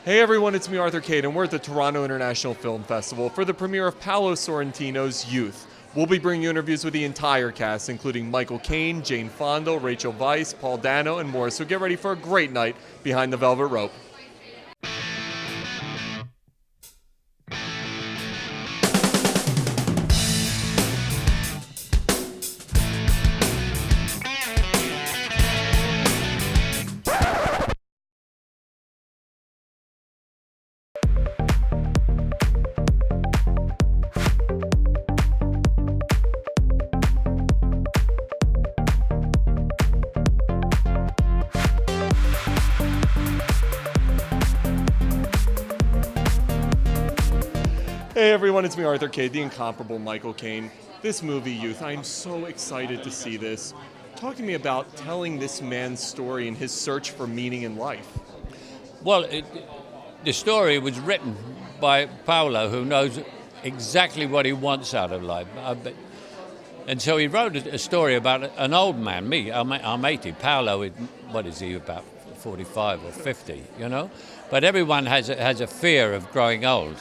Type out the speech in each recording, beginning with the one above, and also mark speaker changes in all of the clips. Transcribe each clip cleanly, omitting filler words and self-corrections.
Speaker 1: Hey everyone, it's me Arthur Kade, and we're at the Toronto International Film Festival for the premiere of Paolo Sorrentino's Youth. We'll be bringing you interviews with the entire cast, including Michael Caine, Jane Fonda, Rachel Weisz, Paul Dano, and more, so get ready for a great night behind the velvet rope. Hey everyone, it's me Arthur Kade, the incomparable Michael Caine. This movie, Youth, I'm so excited to see this. Talk to me about telling this man's story and his search for meaning in life.
Speaker 2: Well, the story was written by Paolo, who knows exactly what he wants out of life. And so he wrote a story about an old man, me, I'm 80. Paolo, what is he, about 45 or 50, you know? But everyone has a fear of growing old.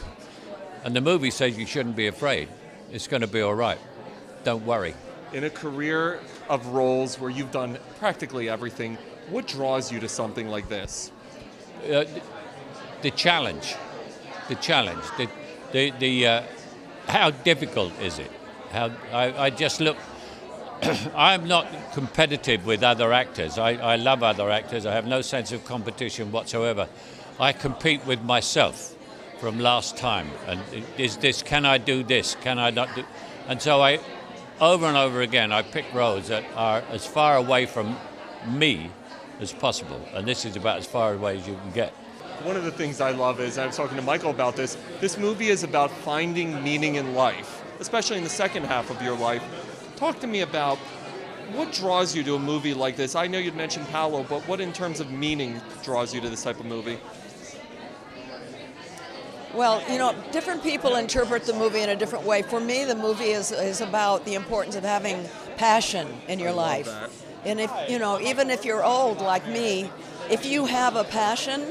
Speaker 2: And the movie says you shouldn't be afraid. It's going to be all right. Don't worry.
Speaker 1: In a career of roles where you've done practically everything, what draws you to something like this?
Speaker 2: The challenge. How difficult is it? I just look. I'm not competitive with other actors. I love other actors. I have no sense of competition whatsoever. I compete with myself from last time, and can I do this, can I not do, and so over and over again, I pick roles that are as far away from me as possible, and this is about as far away as you can get.
Speaker 1: One of the things I love is, I was talking to Michael about this movie is about finding meaning in life, especially in the second half of your life. Talk to me about what draws you to a movie like this. I know you'd mentioned Paolo, but what in terms of meaning draws you to this type of movie?
Speaker 3: Well, you know, different people interpret the movie in a different way. For me, the movie is about the importance of having passion in your life.
Speaker 1: That.
Speaker 3: And if, you know, even if you're old like me, if you have a passion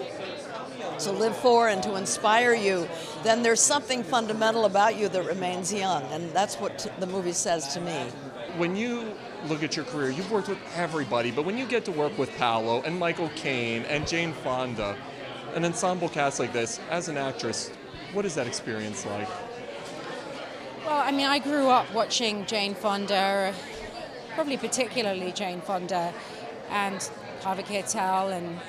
Speaker 3: to live for and to inspire you, then there's something fundamental about you that remains young. And that's what the movie says to me.
Speaker 1: When you look at your career, you've worked with everybody, but when you get to work with Paolo and Michael Caine and Jane Fonda, an ensemble cast like this, as an actress, what is that experience like?
Speaker 4: Well, I mean, I grew up watching Jane Fonda, probably particularly Jane Fonda, and Harvey Keitel and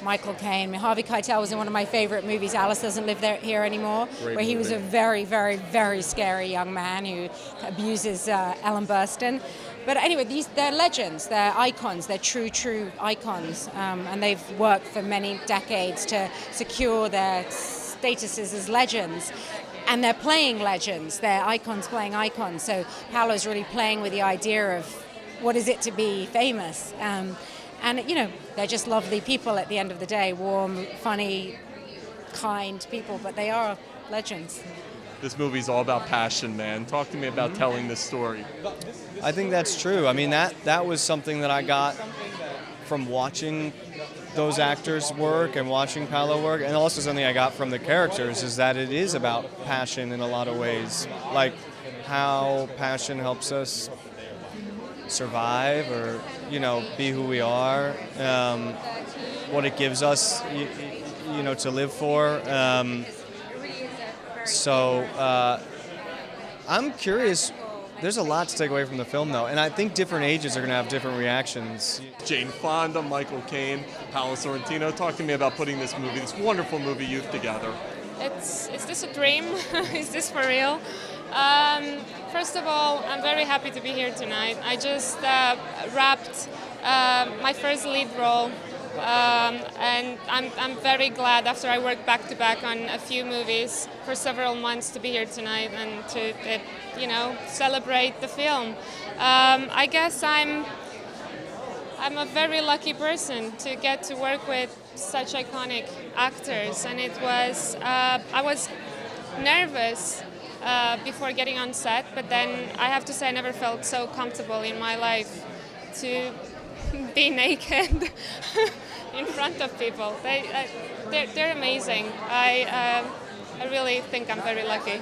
Speaker 4: Michael Caine. I mean, Harvey Keitel was in one of my favorite movies, Alice Doesn't Live Here Anymore,
Speaker 1: Great
Speaker 4: where he was
Speaker 1: movie.
Speaker 4: a very, very, very scary young man who abuses Ellen Burstyn. But anyway, they're legends, they're icons, they're true icons, and they've worked for many decades to secure their statuses as legends. And they're playing legends, they're icons playing icons. So Paolo's really playing with the idea of what is it to be famous. And, you know, they're just lovely people at the end of the day, warm, funny, kind people, but they are legends.
Speaker 1: This movie's all about passion, man. Talk to me about telling this story.
Speaker 5: I think that's true. I mean, that was something that I got from watching those actors work and watching Paolo work, and also something I got from the characters is that it is about passion in a lot of ways, like how passion helps us survive or, you know, be who we are, what it gives us, you know, to live for. So I'm curious. There's a lot to take away from the film, though, and I think different ages are going to have different reactions.
Speaker 1: Jane Fonda, Michael Caine, Paolo Sorrentino. Talk to me about putting this wonderful movie, Youth, together.
Speaker 6: Is this a dream? Is this for real? First of all, I'm very happy to be here tonight. I just wrapped my first lead role. And I'm very glad after I worked back to back on a few movies for several months to be here tonight and to you know, celebrate the film. I guess I'm a very lucky person to get to work with such iconic actors, and it was I was nervous before getting on set, but then I have to say I never felt so comfortable in my life to be naked in front of people. They're amazing. I really think I'm very lucky.